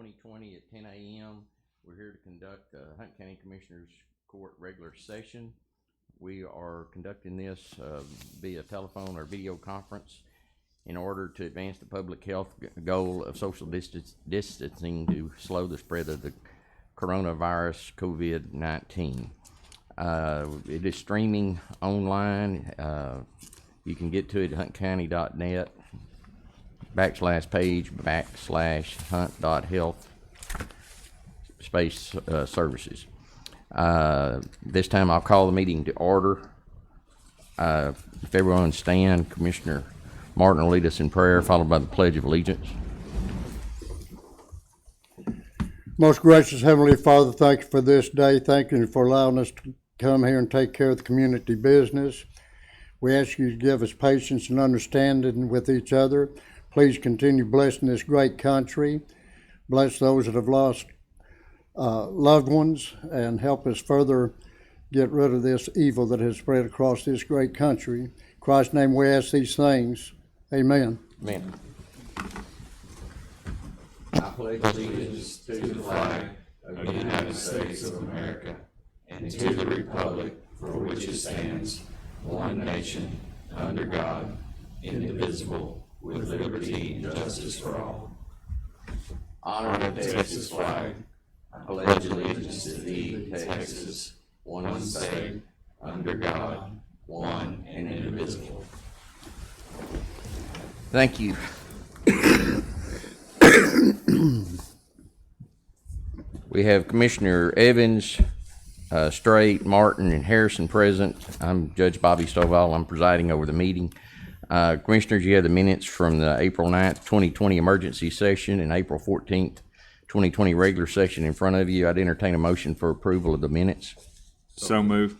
2020 at 10 a.m. We're here to conduct the Hunt County Commissioners Court regular session. We are conducting this via telephone or video conference in order to advance the public health goal of social distancing to slow the spread of the coronavirus COVID-19. It is streaming online. You can get to it at huntcounty.net /page/hunt.health services. This time I'll call the meeting to order. If everyone stand, Commissioner Martin will lead us in prayer, followed by the Pledge of Allegiance. Most gracious Heavenly Father, thank you for this day. Thank you for allowing us to come here and take care of the community business. We ask you to give us patience and understanding with each other. Please continue blessing this great country. Bless those that have lost loved ones and help us further get rid of this evil that has spread across this great country. In Christ's name we ask these things. Amen. Amen. I pledge allegiance to the flag of the United States of America and to the republic for which it stands, one nation, under God, indivisible, with liberty and justice for all. Honor the Texas flag. I pledge allegiance to thee, Texas, one state, under God, one and indivisible. Thank you. We have Commissioner Evans, Strait, Martin, and Harrison present. I'm Judge Bobby Stovall. I'm presiding over the meeting. Commissioners, you have the minutes from the April 9th, 2020 emergency session and April 14th, 2020 regular session in front of you. I'd entertain a motion for approval of the minutes. So moved.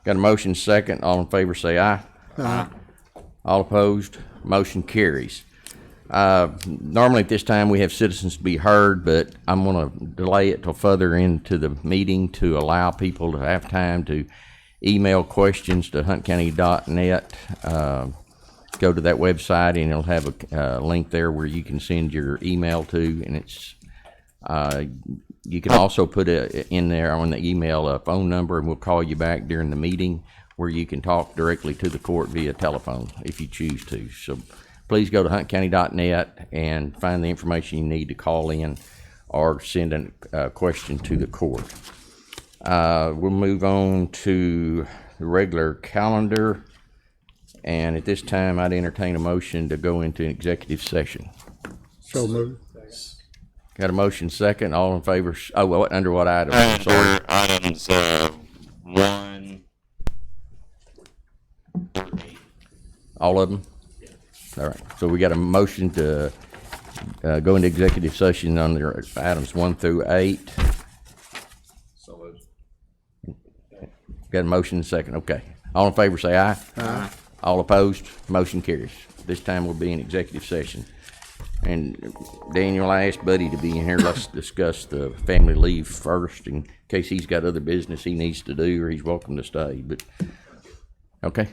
Got a motion second. All in favor say aye. Aye. All opposed? Motion carries. Normally at this time we have citizens to be heard, but I'm going to delay it till further into the meeting to allow people to have time to email questions to huntcounty.net. Go to that website and it'll have a link there where you can send your email to, and it's you can also put in there on the email a phone number, and we'll call you back during the meeting where you can talk directly to the court via telephone if you choose to. So please go to huntcounty.net and find the information you need to call in or send a question to the court. We'll move on to the regular calendar, and at this time I'd entertain a motion to go into an executive session. So moved. Got a motion second. All in favor? Oh, well, under what item? Under items 1 through 8. All of them? All right. So we got a motion to go into executive session under items 1 through 8. So moved. Got a motion second. Okay. All in favor say aye. Aye. All opposed? Motion carries. This time we'll be in executive session. And Daniel, I asked Buddy to be in here. Let's discuss the family leave first in case he's got other business he needs to do, or he's welcome to stay. But okay.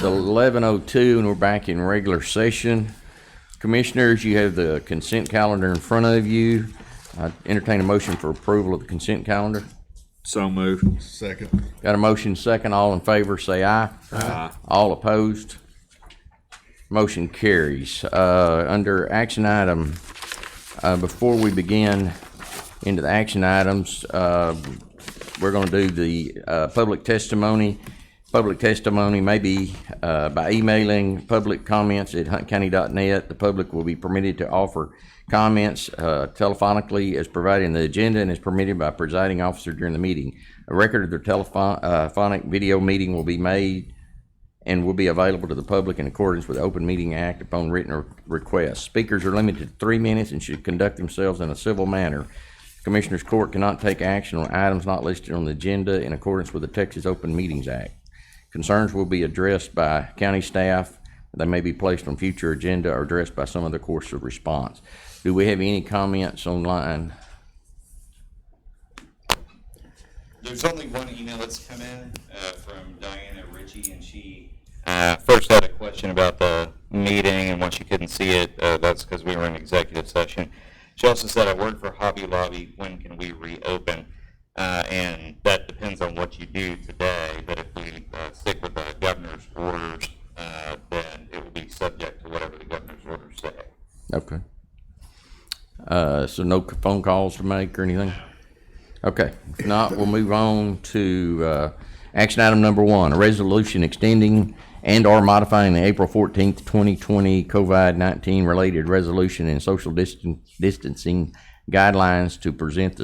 11:02 and we're back in regular session. Commissioners, you have the consent calendar in front of you. I entertain a motion for approval of the consent calendar. So move. Second. Got a motion second. All in favor, say aye. Aye. All opposed? Motion carries. Under action item, before we begin into the action items, we're going to do the public testimony. Public testimony may be by emailing public comments at huntcounty.net. The public will be permitted to offer comments telephonically as provided in the agenda and is permitted by presiding officer during the meeting. A record of their telephonic video meeting will be made and will be available to the public in accordance with the Open Meeting Act upon written request. Speakers are limited to 3 minutes and should conduct themselves in a civil manner. Commissioners Court cannot take action on items not listed on the agenda in accordance with the Texas Open Meetings Act. Concerns will be addressed by county staff. They may be placed on future agenda or addressed by some other course of response. Do we have any comments online? There's only one email that's come in from Diana Ritchie, and she first had a question about the meeting and why she couldn't see it. That's because we were in executive session. She also said, I work for Hobby Lobby. When can we reopen? And that depends on what you do today. But if we stick with the governor's orders, then it will be subject to whatever the governor's orders say. Okay. So no phone calls to make or anything? Okay. If not, we'll move on to action item number 1, a resolution extending and or modifying the April 14th, 2020 COVID-19 related resolution and social distancing guidelines to prevent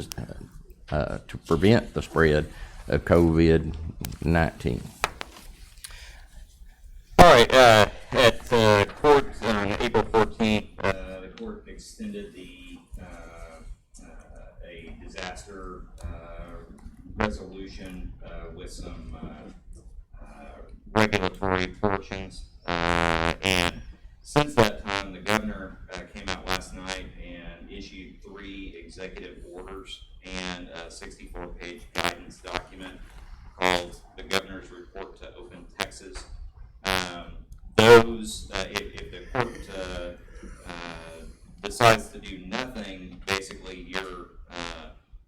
the spread of COVID-19. All right, at the court on April 14th, the court extended a disaster resolution with some regulatory portions. And since that time, the governor came out last night and issued 3 executive orders and a 64-page guidance document called the Governor's Report to Open Texas. Those, if the court decides to do nothing, basically your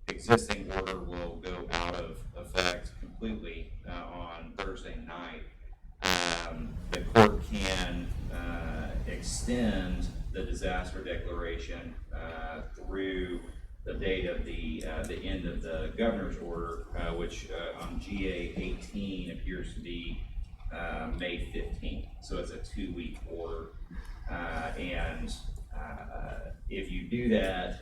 existing order will go out of effect completely on Thursday night. The court can extend the disaster declaration through the date of the end of the governor's order, which on GA 18 appears to be May 15th. So it's a 2-week order. And if you do that,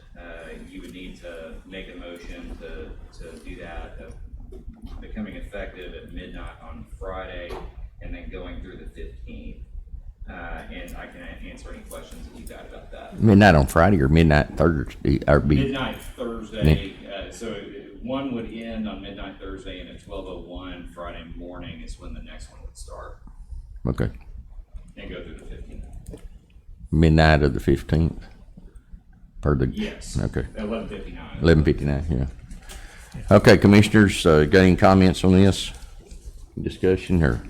you would need to make a motion to do that, becoming effective at midnight on Friday and then going through the 15th. And I can answer any questions that you got about that. Midnight on Friday or midnight Thursday? Or Midnight Thursday. So one would end on midnight Thursday, and at 12:01 Friday morning is when the next one would start. Okay. And go through the 15th. Midnight of the 15th? Per the, Yes. okay. 11:59. 11:59, yeah. Okay, commissioners, got any comments on this discussion or?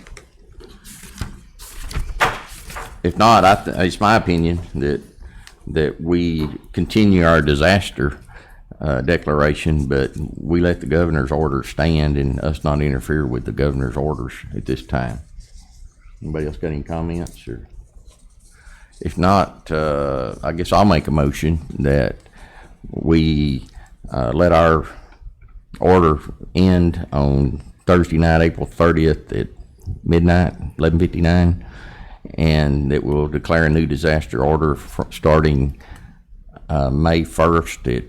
If not, it's my opinion that we continue our disaster declaration, but we let the governor's order stand and us not interfere with the governor's orders at this time. Anybody else got any comments? Or if not, I guess I'll make a motion that we let our order end on Thursday night, April 30th at midnight, 11:59. And it will declare a new disaster order starting May 1st at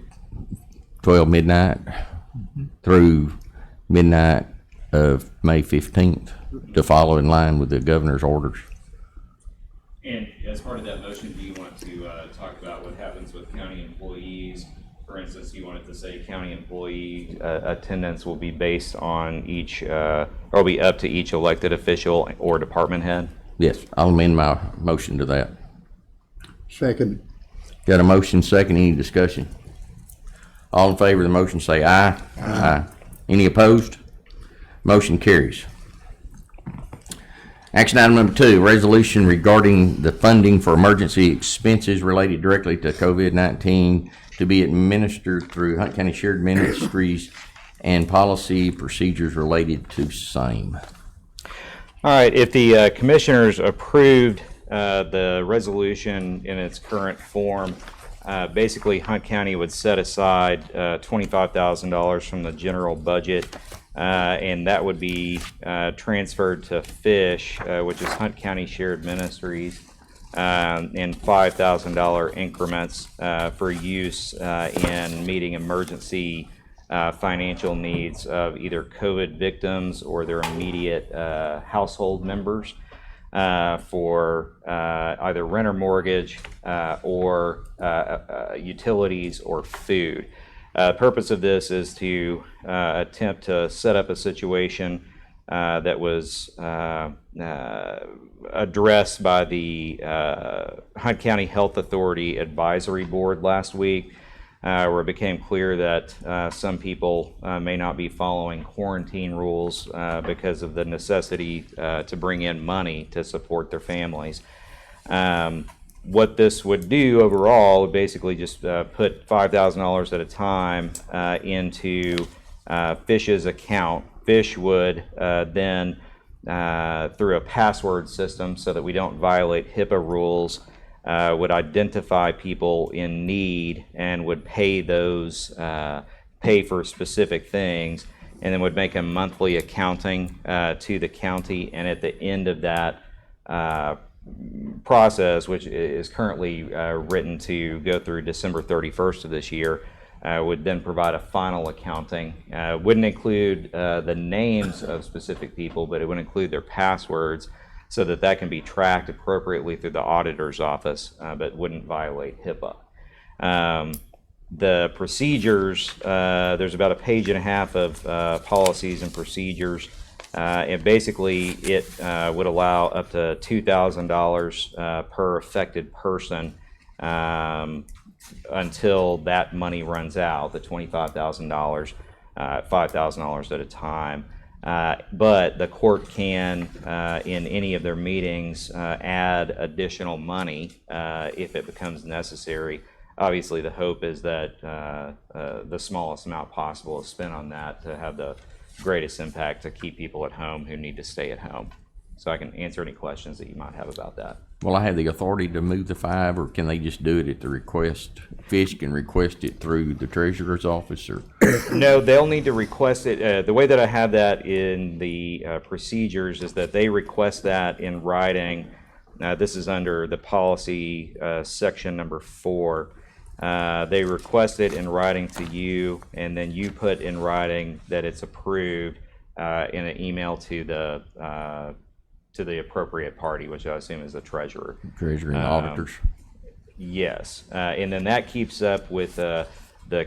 12 midnight through midnight of May 15th to follow in line with the governor's orders. And as part of that motion, do you want to talk about what happens with county employees? For instance, you wanted to say county employee attendance will be based on each, or will be up to each elected official or department head? Yes, I'll amend my motion to that. Second. Got a motion second, any discussion? All in favor of the motion say aye. Aye. Any opposed? Motion carries. Action item number 2, resolution regarding the funding for emergency expenses related directly to COVID-19 to be administered through Hunt County Shared Ministries and policy procedures related to same. All right, if the commissioners approved the resolution in its current form, basically Hunt County would set aside $25,000 from the general budget, and that would be transferred to FISH, which is Hunt County Shared Ministries, in $5,000 increments for use in meeting emergency financial needs of either COVID victims or their immediate household members for either rent or mortgage or utilities or food. The purpose of this is to attempt to set up a situation that was addressed by the Hunt County Health Authority Advisory Board last week, where it became clear that some people may not be following quarantine rules because of the necessity to bring in money to support their families. What this would do overall would basically just put $5,000 at a time into FISH's account. FISH would then, through a password system so that we don't violate HIPAA rules, would identify people in need and would pay those, pay for specific things, and then would make a monthly accounting to the county. And at the end of that process, which is currently written to go through December 31st of this year, would then provide a final accounting. Wouldn't include the names of specific people, but it would include their passwords so that that can be tracked appropriately through the auditor's office, but wouldn't violate HIPAA. The procedures, there's about a page and a half of policies and procedures. And basically it would allow up to $2,000 per affected person until that money runs out, the $25,000, $5,000 at a time. But the court can, in any of their meetings, add additional money if it becomes necessary. Obviously, the hope is that the smallest amount possible is spent on that to have the greatest impact to keep people at home who need to stay at home. So I can answer any questions that you might have about that. Will I have the authority to move the 5, or can they just do it at the request? FISH can request it through the treasurer's office, or? No, they'll need to request it. The way that I have that in the procedures is that they request that in writing. This is under the policy section number 4. They request it in writing to you, and then you put in writing that it's approved in an email to the appropriate party, which I assume is the treasurer. Treasurer and auditors. Yes, and then that keeps up with the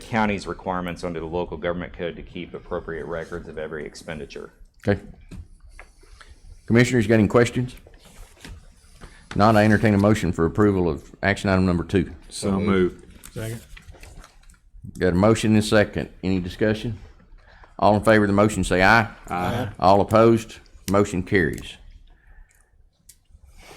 county's requirements under the local government code to keep appropriate records of every expenditure. Okay. Commissioners, got any questions? Not, I entertain a motion for approval of action item number 2. So moved. Second. Got a motion and a second. Any discussion? All in favor of the motion say aye. Aye. All opposed? Motion carries.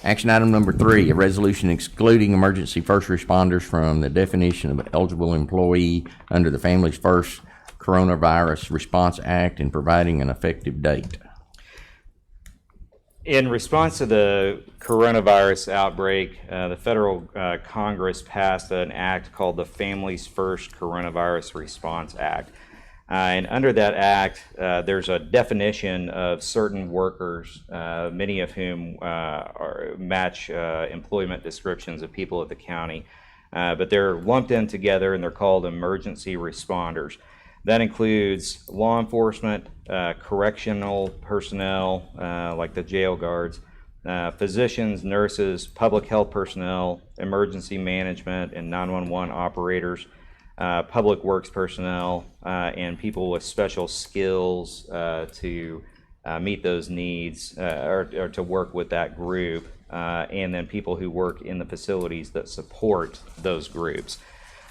Action item number 3, a resolution excluding emergency first responders from the definition of eligible employee under the Families First Coronavirus Response Act and providing an effective date. In response to the coronavirus outbreak, the federal Congress passed an act called the Families First Coronavirus Response Act. And under that act, there's a definition of certain workers, many of whom match employment descriptions of people at the county, but they're lumped in together and they're called emergency responders. That includes law enforcement, correctional personnel, like the jail guards, physicians, nurses, public health personnel, emergency management and 911 operators, public works personnel, and people with special skills to meet those needs or to work with that group, and then people who work in the facilities that support those groups.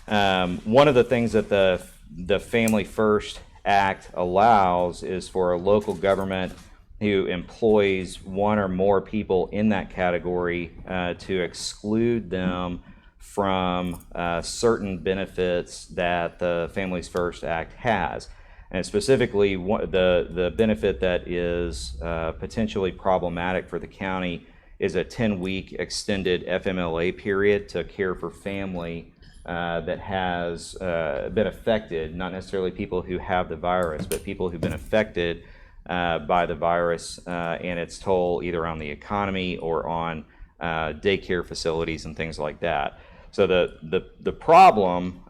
One of the things that the Family First Act allows is for a local government who employs one or more people in that category to exclude them from certain benefits that the Families First Act has. And specifically, the benefit that is potentially problematic for the county is a 10-week extended FMLA period to care for family that has been affected, not necessarily people who have the virus, but people who've been affected by the virus and its toll either on the economy or on daycare facilities and things like that. So the problem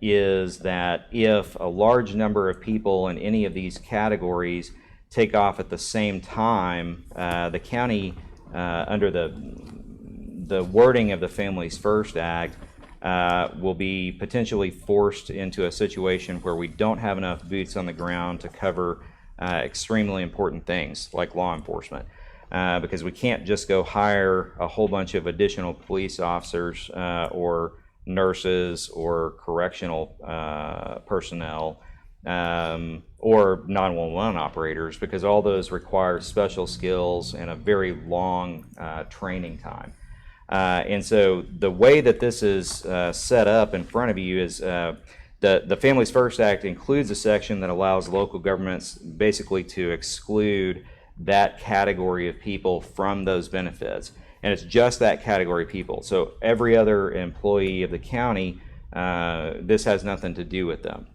is that if a large number of people in any of these categories take off at the same time, the county, under the wording of the Families First Act, will be potentially forced into a situation where we don't have enough boots on the ground to cover extremely important things like law enforcement. Because we can't just go hire a whole bunch of additional police officers or nurses or correctional personnel or 911 operators, because all those require special skills and a very long training time. And so the way that this is set up in front of you is the Families First Act includes a section that allows local governments basically to exclude that category of people from those benefits. And it's just that category of people. So every other employee of the county, this has nothing to do with them.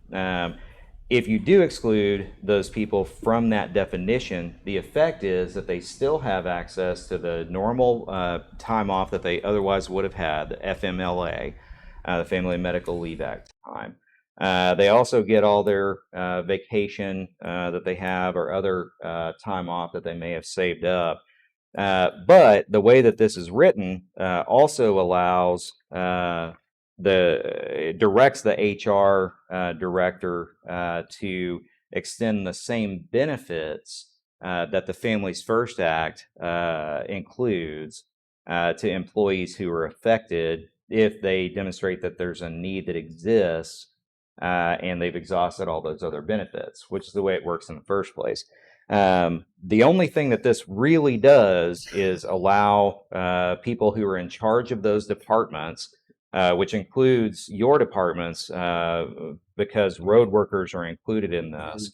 If you do exclude those people from that definition, the effect is that they still have access to the normal time off that they otherwise would have had, the FMLA, the Family and Medical Leave Act time. They also get all their vacation that they have or other time off that they may have saved up. But the way that this is written also allows directs the HR director to extend the same benefits that the Families First Act includes to employees who are affected if they demonstrate that there's a need that exists and they've exhausted all those other benefits, which is the way it works in the first place. The only thing that this really does is allow people who are in charge of those departments, which includes your departments, because road workers are included in this,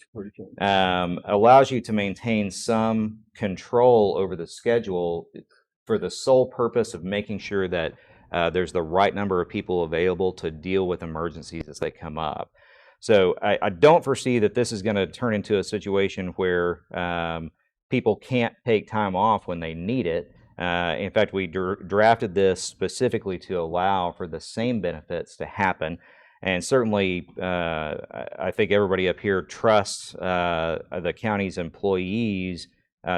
allows you to maintain some control over the schedule for the sole purpose of making sure that there's the right number of people available to deal with emergencies as they come up. So I don't foresee that this is going to turn into a situation where people can't take time off when they need it. In fact, we drafted this specifically to allow for the same benefits to happen. And certainly, I think everybody up here trusts the county's employees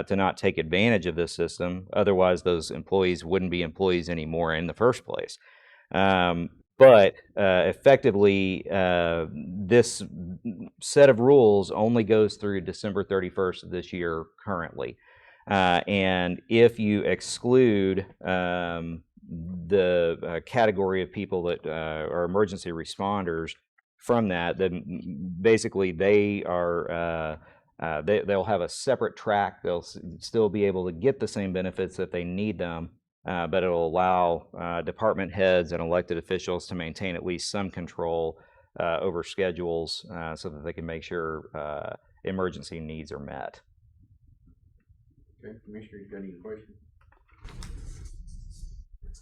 to not take advantage of this system. Otherwise, those employees wouldn't be employees anymore in the first place. But effectively, this set of rules only goes through December 31st of this year currently. And if you exclude the category of people that are emergency responders from that, then basically they are they'll have a separate track. They'll still be able to get the same benefits if they need them. But it'll allow department heads and elected officials to maintain at least some control over schedules so that they can make sure emergency needs are met. Okay, Commissioner, you got any questions?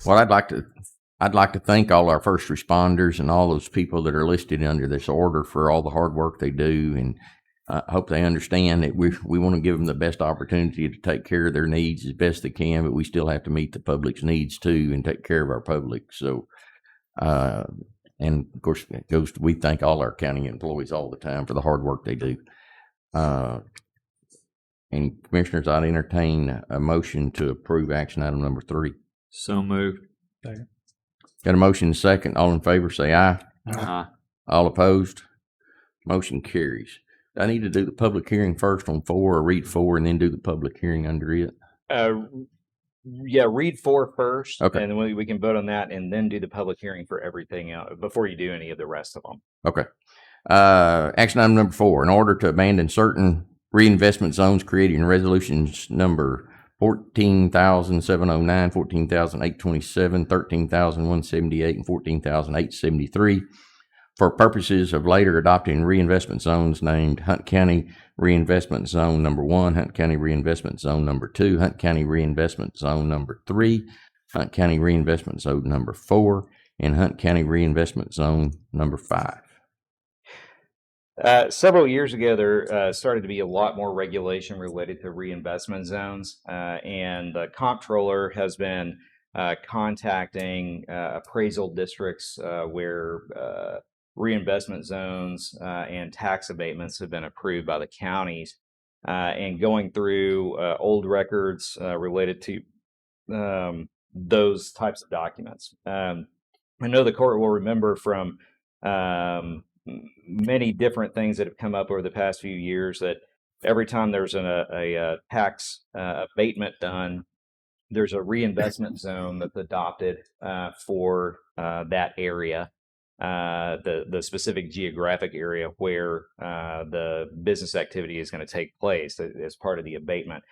Well, I'd like to thank all our first responders and all those people that are listed under this order for all the hard work they do, and I hope they understand that we want to give them the best opportunity to take care of their needs as best they can, but we still have to meet the public's needs too and take care of our public. So, and of course, it goes to, we thank all our county employees all the time for the hard work they do. And Commissioners, I'd entertain a motion to approve action item number 3. So moved. Got a motion and a second. All in favor, say aye. Aye. All opposed? Motion carries. Do I need to do the public hearing first on 4 or read 4 and then do the public hearing under it? Yeah, read 4 first, Okay. and then we can vote on that and then do the public hearing for everything else before you do any of the rest of them. Okay. Action item number 4, in order to abandon certain reinvestment zones created in resolutions number 14,709, 14,827, 13,178, and 14,873 for purposes of later adopting reinvestment zones named Hunt County Reinvestment Zone Number 1, Hunt County Reinvestment Zone Number 2, Hunt County Reinvestment Zone Number 3, Hunt County Reinvestment Zone Number 4, and Hunt County Reinvestment Zone Number 5. Several years ago, there started to be a lot more regulation related to reinvestment zones, and the comptroller has been contacting appraisal districts where reinvestment zones and tax abatements have been approved by the counties, and going through old records related to those types of documents. I know the court will remember from many different things that have come up over the past few years that every time there's a tax abatement done, there's a reinvestment zone that's adopted for that area, the specific geographic area where the business activity is going to take place as part of the abatement.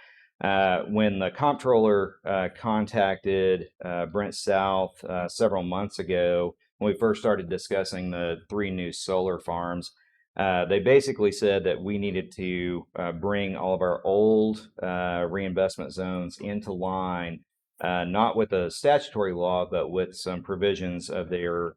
When the comptroller contacted Brent South several months ago, when we first started discussing the 3 new solar farms, they basically said that we needed to bring all of our old reinvestment zones into line, not with a statutory law, but with some provisions of their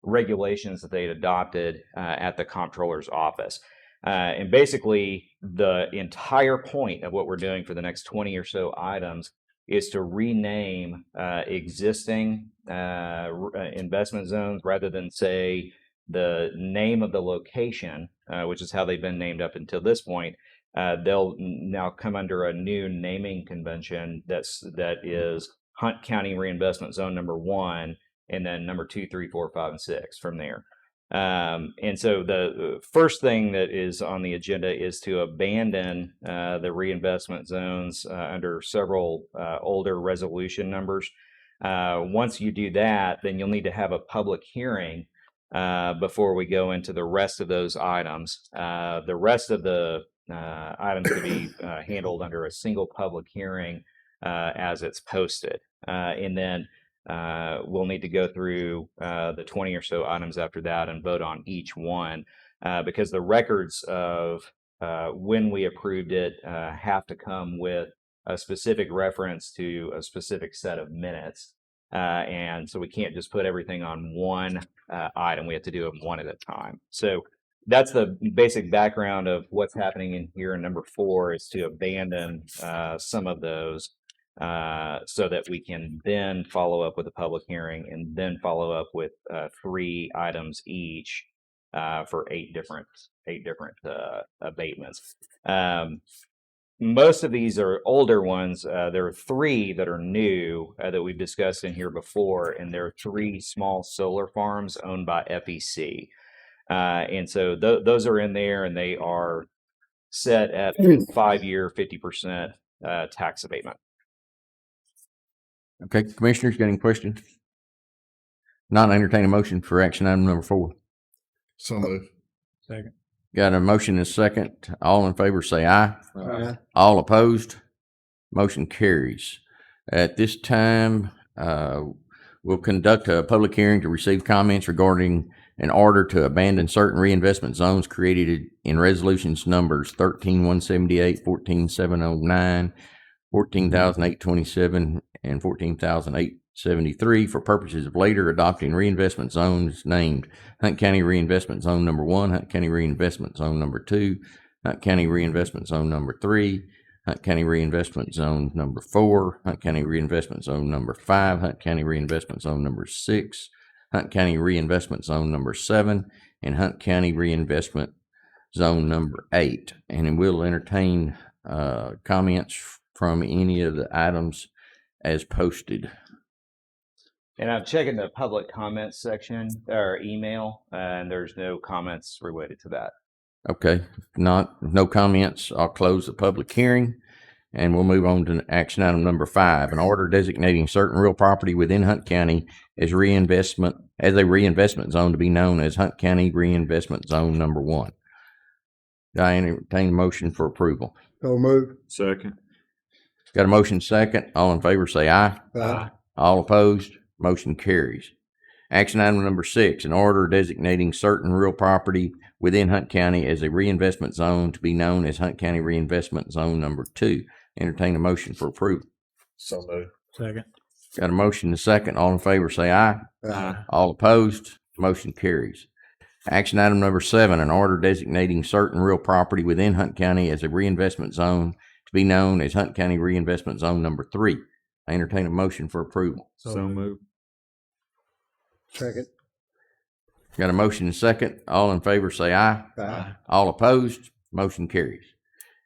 regulations that they had adopted at the comptroller's office. And basically, the entire point of what we're doing for the next 20 or so items is to rename existing investment zones rather than say the name of the location, which is how they've been named up until this point. They'll now come under a new naming convention that is Hunt County Reinvestment Zone Number 1, and then number 2, 3, 4, 5, and 6 from there. And so the first thing that is on the agenda is to abandon the reinvestment zones under several older resolution numbers. Once you do that, then you'll need to have a public hearing before we go into the rest of those items. The rest of the items to be handled under a single public hearing as it's posted. And then we'll need to go through the 20 or so items after that and vote on each one because the records of when we approved it have to come with a specific reference to a specific set of minutes. And so we can't just put everything on one item. We have to do them one at a time. So that's the basic background of what's happening in here. And number 4 is to abandon some of those so that we can then follow up with a public hearing and then follow up with 3 items each for 8 different abatements. Most of these are older ones. There are 3 that are new that we've discussed in here before, and there are 3 small solar farms owned by FEC. And so those are in there, and they are set at 5-year, 50% tax abatement. Okay, commissioners, got any questions? Not entertain a motion for action item number 4. So moved. Got a motion and a second. All in favor say aye. Aye. All opposed? Motion carries. At this time, we'll conduct a public hearing to receive comments regarding an order to abandon certain reinvestment zones created in resolutions numbers 13,178, 14,709, 14,827, and 14,873 for purposes of later adopting reinvestment zones named Hunt County Reinvestment Zone Number 1, Hunt County Reinvestment Zone Number 2, Hunt County Reinvestment Zone Number 3, Hunt County Reinvestment Zone Number 4, Hunt County Reinvestment Zone Number 5, Hunt County Reinvestment Zone Number 6, Hunt County Reinvestment Zone Number 7, and Hunt County Reinvestment Zone Number 8. And we'll entertain comments from any of the items as posted. And I'm checking the public comments section or email, and there's no comments related to that. Okay, no comments. I'll close the public hearing, and we'll move on to action item number 5, an order designating certain real property within Hunt County as a reinvestment zone to be known as Hunt County Reinvestment Zone Number 1. Do I entertain a motion for approval? So move. Second. Got a motion second. All in favor say aye. Aye. All opposed, motion carries. Action item number 6, an order designating certain real property within Hunt County as a reinvestment zone to be known as Hunt County Reinvestment Zone Number 2. Entertain a motion for approval. So moved. Second. Got a motion and second. All in favor say aye. Aye. All opposed, motion carries. Action item number 7, an order designating certain real property within Hunt County as a reinvestment zone to be known as Hunt County Reinvestment Zone Number 3. I entertain a motion for approval. So moved. Second. Got a motion and second. All in favor say aye. Aye. All opposed, motion carries.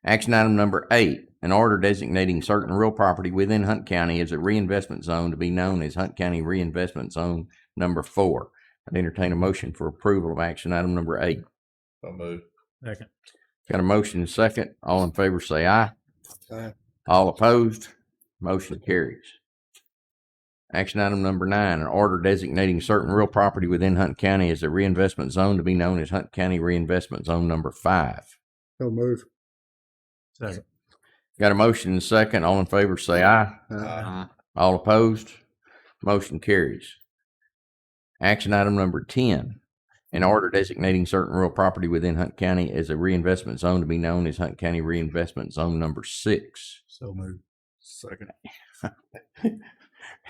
Action item number 8, an order designating certain real property within Hunt County as a reinvestment zone to be known as Hunt County Reinvestment Zone Number 4. I'd entertain a motion for approval of action item number 8. So moved. Second. Got a motion and second. All in favor say aye. Aye. All opposed, motion carries. Action item number 9, an order designating certain real property within Hunt County as a reinvestment zone to be known as Hunt County Reinvestment Zone Number 5. So move. Second. Got a motion and second. All in favor say aye. Aye. All opposed, motion carries. Action item number 10, an order designating certain real property within Hunt County as a reinvestment zone to be known as Hunt County Reinvestment Zone Number 6. So moved. Second.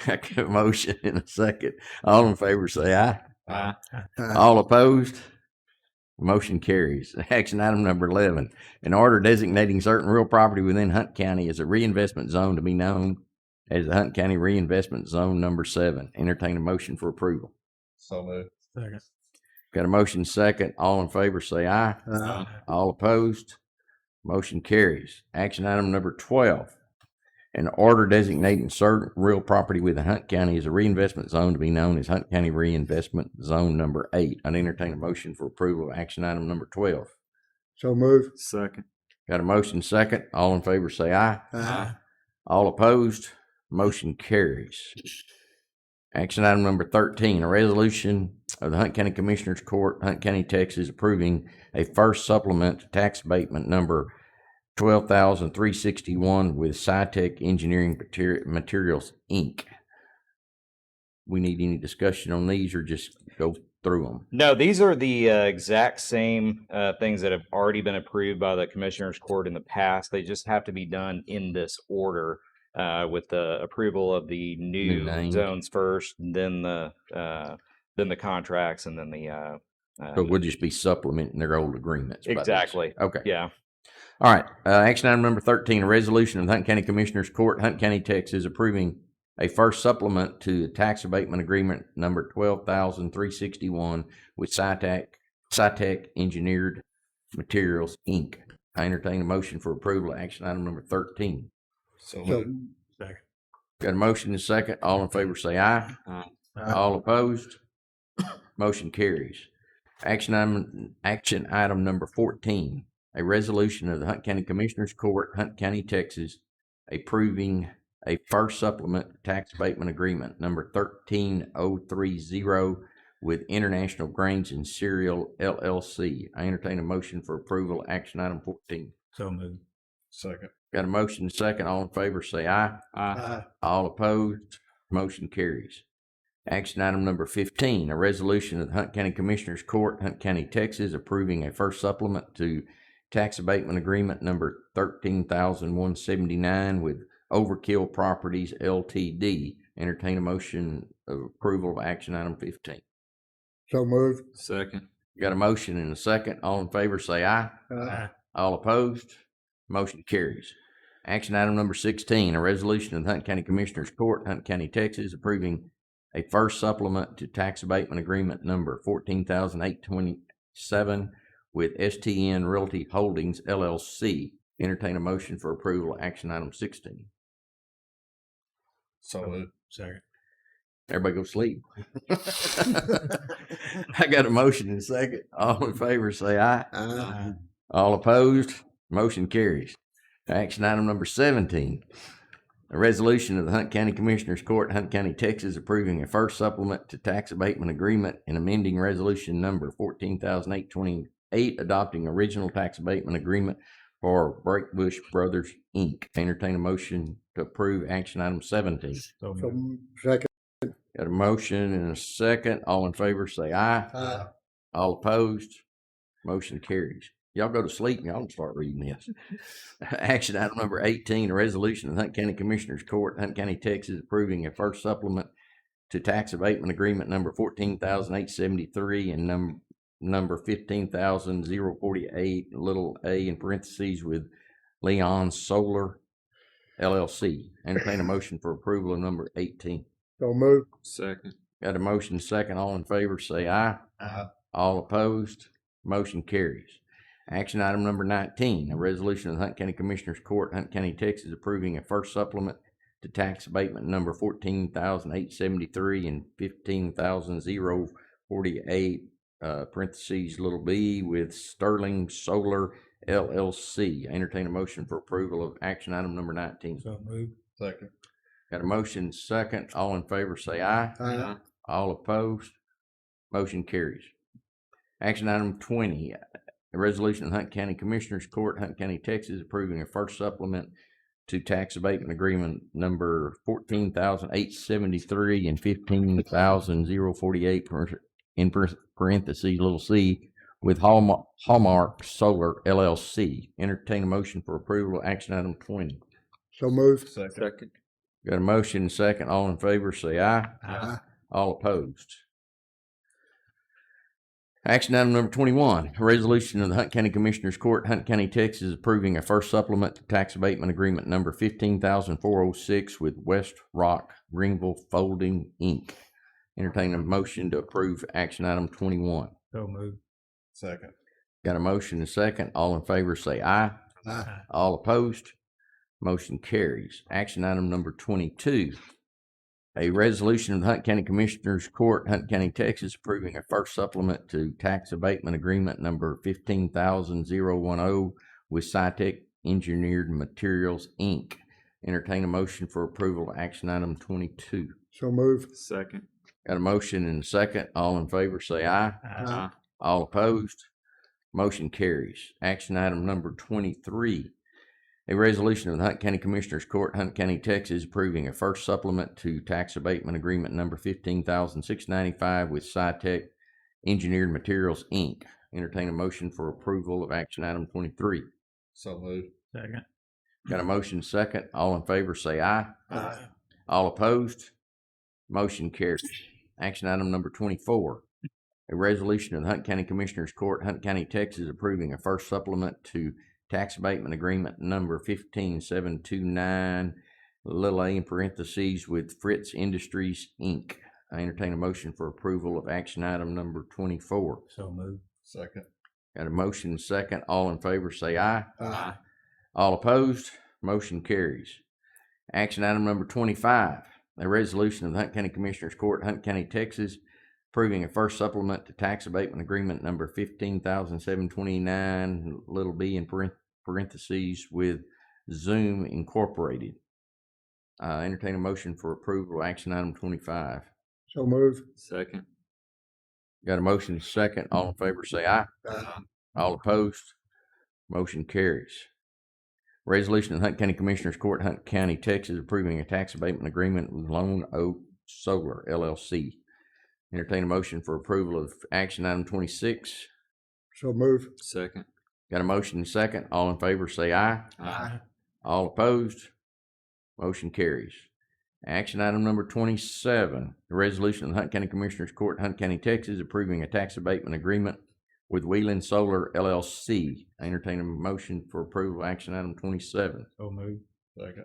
I got a motion in a second. All in favor say aye. Aye. All opposed, motion carries. Action item number 11, an order designating certain real property within Hunt County as a reinvestment zone to be known as the Hunt County Reinvestment Zone Number 7. Entertain a motion for approval. So moved. Second. Got a motion second. All in favor say aye. Aye. All opposed, motion carries. Action item number 12, an order designating certain real property within Hunt County as a reinvestment zone to be known as Hunt County Reinvestment Zone Number 8. I'd entertain a motion for approval of action item number 12. So move. Second. Got a motion second. All in favor say aye. Aye. All opposed, motion carries. Action item number 13, a resolution of the Hunt County Commissioners Court, Hunt County, Texas, approving a first supplement to tax abatement number 12,361 with SciTech Engineering Materials, Inc. We need any discussion on these or just go through them? No, these are the exact same things that have already been approved by the Commissioners Court in the past. They just have to be done in this order with the approval of the New new names. zones first, then the contracts, and then the So we'll just be supplementing their old agreements. by this. exactly. Okay. Yeah. All right. Action item number 13, a resolution of the Hunt County Commissioners Court, Hunt County, Texas, approving a first supplement to the tax abatement agreement number 12,361 with SciTech Engineered Materials, Inc. I entertain a motion for approval of action item number 13. So So, moved. Second. Got a motion and a second. All in favor say aye. All opposed? Motion carries. Action item number 14, a resolution of the Hunt County Commissioners Court, Hunt County, Texas, approving a first supplement tax abatement agreement number 13030 with International Grains and Cereal LLC. I entertain a motion for approval of action item 14. So moved. Second. Got a motion and a second. All in favor say aye. aye. All opposed, motion carries. Action item number 15, a resolution of the Hunt County Commissioners Court, Hunt County, Texas, approving a first supplement to tax abatement agreement number 13,179 with Overkill Properties Ltd. Entertain a motion of approval of action item 15. So move. Second. Got a motion and a second. All in favor say aye. Aye. All opposed, motion carries. Action item number 16, a resolution of the Hunt County Commissioners Court, Hunt County, Texas, approving a first supplement to tax abatement agreement number 14,827 with STN Realty Holdings LLC. Entertain a motion for approval of action item 16. So moved. Second. Everybody go sleep. I got a motion and a second. All in favor say aye. Aye. All opposed, motion carries. Action item number 17, a resolution of the Hunt County Commissioners Court, Hunt County, Texas, approving a first supplement to tax abatement agreement and amending resolution number 8, adopting original tax abatement agreement for Breakbush Brothers, Inc. Entertain a motion to approve action item 17. So, second. Got a motion and a second. All in favor, say aye. Aye. All opposed, motion carries. Y'all go to sleep and y'all can start reading this. Action item number 18, a resolution of Hunt County Commissioners Court, Hunt County, Texas, approving a first supplement to tax abatement agreement number 14,873 and number 15,048, little a in parentheses, with Leon Solar LLC. Entertain a motion for approval of number 18. So moved. Second. Got a motion second. All in favor, say aye. Aye. All opposed, motion carries. Action item number 19, a resolution of the Hunt County Commissioners Court, Hunt County, Texas, approving a first supplement to tax abatement number 14,873 and 15,048, parentheses, little b, with Sterling Solar LLC. Entertain a motion for approval of action item number 19. So moved. Second. Got a motion second. All in favor, say aye. Aye. All opposed, motion carries. Action item 20, a resolution of Hunt County Commissioners Court, Hunt County, Texas, approving a first supplement to tax abatement agreement number 14,873 and 15,048, in parentheses, little c, with Hallmark Solar LLC. Entertain a motion for approval of action item 20. So moved. Second. Got a motion second. All in favor, say aye. Aye. All opposed. Action item number 21, a resolution of the Hunt County Commissioners Court, Hunt County, Texas, approving a first supplement to tax abatement agreement number 15,406 with West Rock Greenville Folding, Inc. Entertain a motion to approve action item 21. So moved. Second. Got a motion and second. All in favor, say aye. Aye. All opposed, motion carries. Action item number 22, a resolution of the Hunt County Commissioners Court, Hunt County, Texas, approving a first supplement to tax abatement agreement number 15,010 with SciTech Engineered Materials, Inc. Entertain a motion for approval of action item 22. So moved. Second. Got a motion and a second. All in favor, say aye. Aye. All opposed, motion carries. Action item number 23, a resolution of the Hunt County Commissioners Court, Hunt County, Texas, approving a first supplement to tax abatement agreement number 15,695 with SciTech Engineered Materials, Inc. Entertain a motion for approval of action item 23. So moved. Second. Got a motion second. All in favor, say aye. Aye. All opposed, motion carries. Action item number 24, a resolution of the Hunt County Commissioners Court, Hunt County, Texas, approving a first supplement to tax abatement agreement number 15729, little a in parentheses, with Fritz Industries, Inc. I entertain a motion for approval of action item number 24. So moved. Second. Got a motion second. All in favor, say aye. Aye. All opposed, motion carries. Action item number 25, a resolution of the Hunt County Commissioners Court, Hunt County, Texas, approving a first supplement to tax abatement agreement number 15,729, little b in parentheses, with Zoom Incorporated. Entertain a motion for approval of action item 25. So moved. Second. Got a motion second. All in favor, say aye. Aye. All opposed, motion carries. Resolution of the Hunt County Commissioners Court, Hunt County, Texas, approving a tax abatement agreement with Lone Oak Solar LLC. Entertain a motion for approval of action item 26. So moved. Second. Got a motion second. All in favor, say aye. Aye. All opposed, motion carries. Action item number 27, the resolution of the Hunt County Commissioners Court, Hunt County, Texas, approving a tax abatement agreement with Wheeling Solar LLC. I entertain a motion for approval of action item 27. So moved. Second.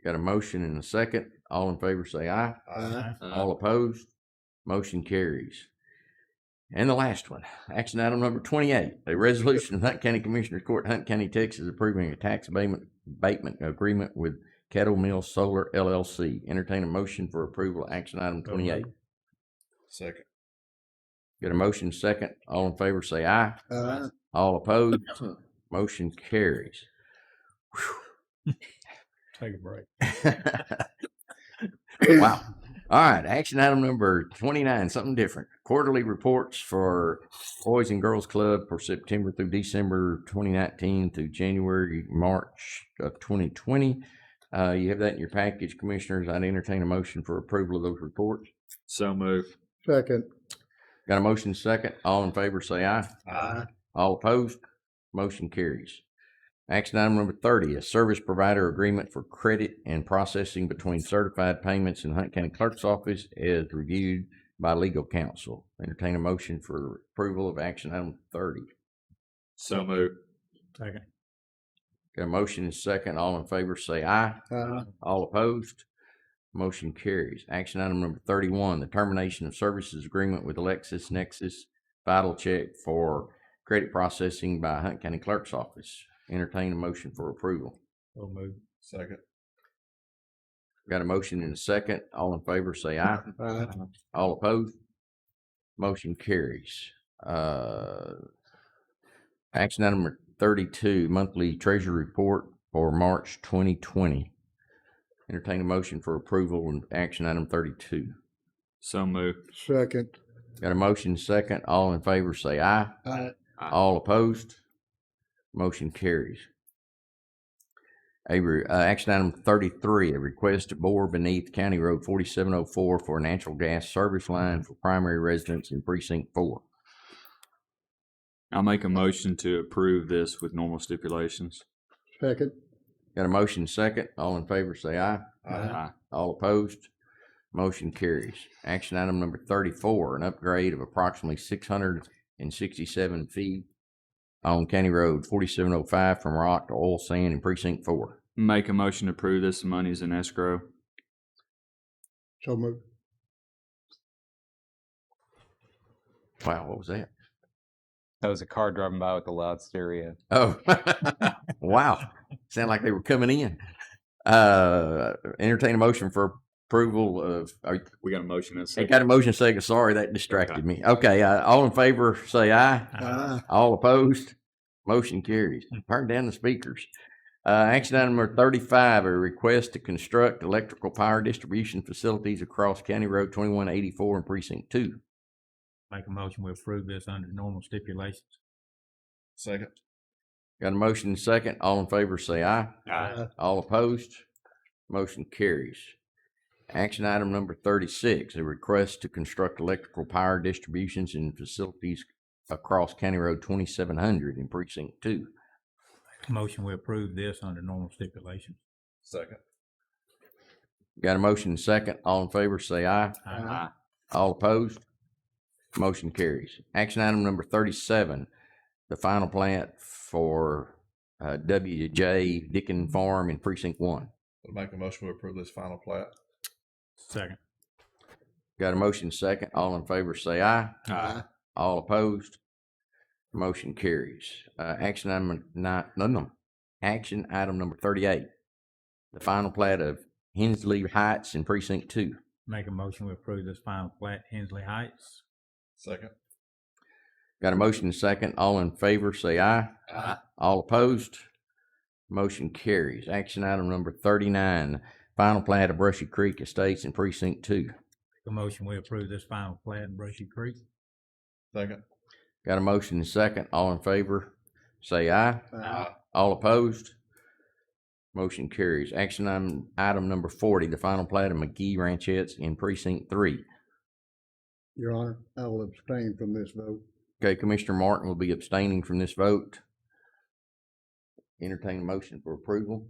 Got a motion and a second. All in favor, say aye. Aye. All opposed, motion carries. And the last one, action item number 28, a resolution of Hunt County Commissioners Court, Hunt County, Texas, approving a tax abatement agreement with Kettle Mill Solar LLC. Entertain a motion for approval of action item 28. Second. Got a motion second. All in favor, say aye. Aye. All opposed, motion carries. Take a break. Wow. All right, action item number 29, something different. quarterly reports for Boys and Girls Club for September through December 2019 through January, March of 2020. You have that in your package, Commissioners. I'd entertain a motion for approval of those reports. So move. Second. Got a motion second. All in favor say aye. Aye. All opposed? Motion carries. Action item number 30, a service provider agreement for credit and processing between Certified Payments and Hunt County Clerk's Office as reviewed by legal counsel. Entertain a motion for approval of action item 30. So move. Second. Got a motion and second. All in favor say aye. Aye. All opposed? Motion carries. Action item number 31, the termination of services agreement with LexisNexis Vital Check for credit processing by Hunt County Clerk's Office. Entertain a motion for approval. So move. Second. Got a motion and a second. All in favor say aye. Aye. All opposed? Motion carries. Action item number 32, monthly treasury report for March 2020. Entertain a motion for approval on action item 32. So move. Second. Got a motion second. All in favor say aye. Aye. All opposed? Motion carries. Action item 33, a request to bore beneath County Road 4704 for a natural gas service line for primary residents in Precinct 4. I'll make a motion to approve this with normal stipulations. Second. Got a motion second. All in favor say aye. Aye. All opposed? Motion carries. Action item number 34, an upgrade of approximately 667 feet on County Road 4705 from rock to oil sand in Precinct 4. Make a motion to approve this. The money's in escrow. So moved. Wow, what was that? That was a car driving by with a loud stereo. Oh, wow. Sound like they were coming in. Entertain a motion for approval of, We got a motion in a I second. got a motion second. Sorry, that distracted me. Okay, all in favor, say aye. Aye. All opposed? Motion carries. Turn down the speakers. Action item number 35, a request to construct electrical power distribution facilities across County Road 2184 in Precinct 2. Make a motion we approve this under normal stipulations. Second. Got a motion and second. All in favor, say aye. Aye. All opposed? Motion carries. Action item number 36, a request to construct electrical power distributions and facilities across County Road 2700 in Precinct 2. Motion we approve this under normal stipulations. Second. Got a motion and second. All in favor, say aye. Aye. All opposed? Motion carries. Action item number 37, the final plat for W.J. Dickin Farm in Precinct 1. I'll make a motion to approve this final plat. Second. Got a motion second. All in favor say aye. Aye. All opposed? Motion carries. Action item number 38, the final plat of Hensley Heights in Precinct 2. Make a motion we approve this final plat, Hensley Heights. Second. Got a motion second. All in favor say aye. Aye. All opposed? Motion carries. Action item number 39, final plat of Brushy Creek Estates in Precinct 2. Make a motion we approve this final plat in Brushy Creek. Second. Got a motion second. All in favor say aye. Aye. All opposed? Motion carries. Action item number 40, the final plat of McGee Ranchettes in Precinct 3. Your Honor, I will abstain from this vote. Okay, Commissioner Martin will be abstaining from this vote. Entertain a motion for approval.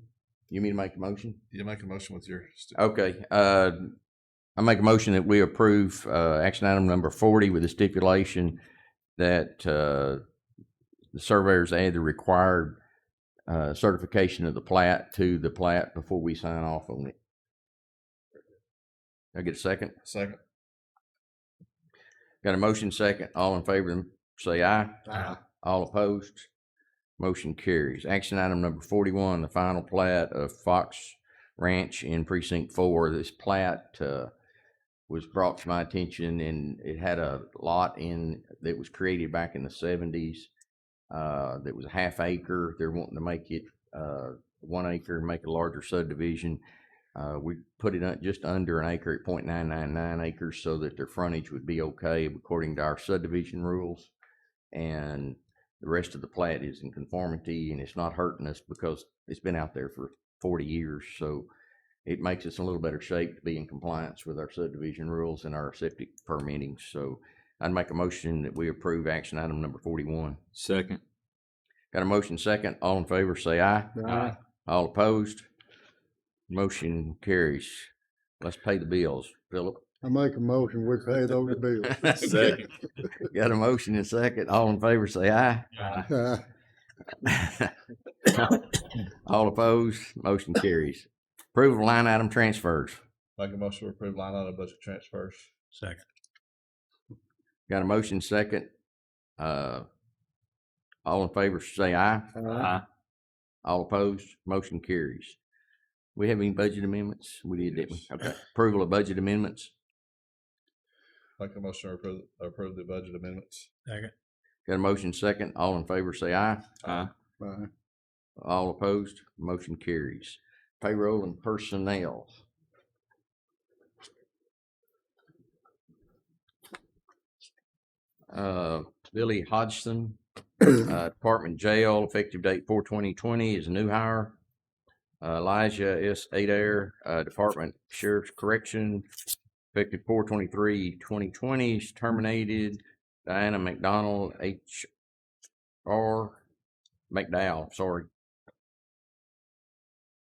You mean to make a motion? You make a motion with your. Okay, I make a motion that we approve, action item number 40 with the stipulation that, the surveyors add the required, certification of the plat to the plat before we sign off on it. I get a second? Second. Got a motion second. All in favor, say aye. Aye. All opposed? Motion carries. Action item number 41, the final plat of Fox Ranch in Precinct 4. This plat, was brought to my attention, and it had a lot in that was created back in the 70s. That was a half acre. They're wanting to make it 1 acre and make a larger subdivision. We put it just under an acre at 0.999 acres so that their frontage would be okay according to our subdivision rules. And the rest of the plat is in conformity, and it's not hurting us because it's been out there for 40 years. So it makes us in a little better shape to be in compliance with our subdivision rules and our septic permitting. So I'd make a motion that we approve action item number 41. Second. Got a motion second. All in favor, say aye. Aye. All opposed? Motion carries. Let's pay the bills. Philip? I make a motion, we pay those bills. Second. Got a motion and second. All in favor, say aye. All opposed? Motion carries. Approval of line item transfers. Make a motion to approve line item budget transfers. Second. Got a motion second. All in favor, say aye. Aye. All opposed? Motion carries. We have any budget amendments? We did, didn't we? Okay. Approval of budget amendments. Make a motion to approve the budget amendments. Second. Got a motion second. All in favor, say aye. Aye. Aye. All opposed? Motion carries. Payroll and personnel. Billy Hodgson, Department Jail, effective date 4/20/20 is a new hire. Elijah S. Adair, Department Sheriff's Correction, effective 4/23/2020 is terminated. Diana McDonald, HR, McDowell, sorry.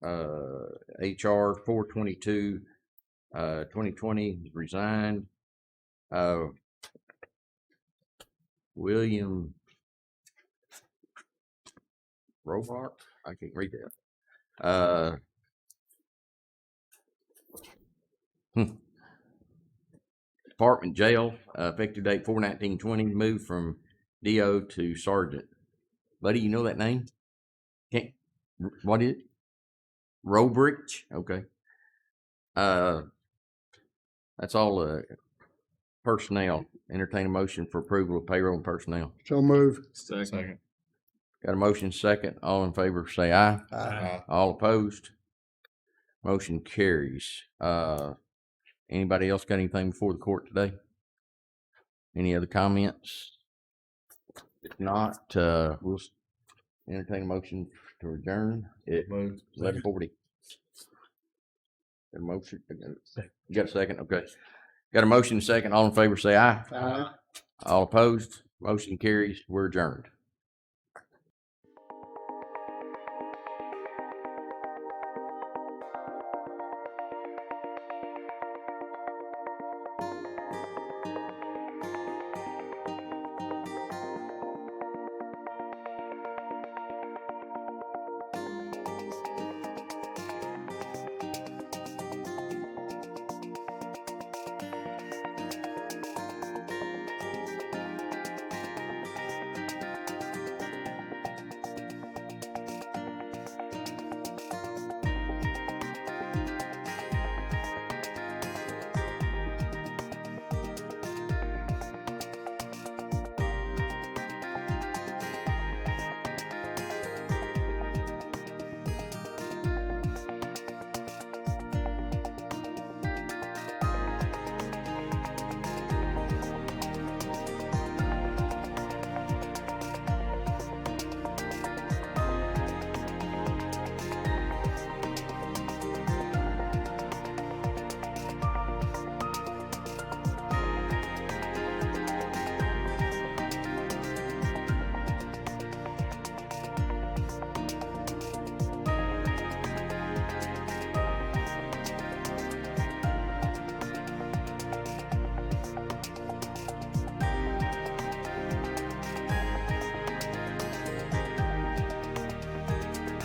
HR 4/22/2020 resigned. William Robart, I can't read that. Department Jail, effective date 4/19/20, moved from DO to Sergeant. Buddy, you know that name? Can't, what is it? Robrich? Okay. That's all, personnel. Entertain a motion for approval of payroll and personnel. So move. Second. Got a motion second. All in favor, say aye. Aye. All opposed? Motion carries. Anybody else got anything before the court today? Any other comments? If not, we'll entertain a motion to adjourn at Moved. 11:40. Got a motion? You got a second? Okay. Got a motion second. All in favor, say aye. Aye. All opposed? Motion carries. We're adjourned.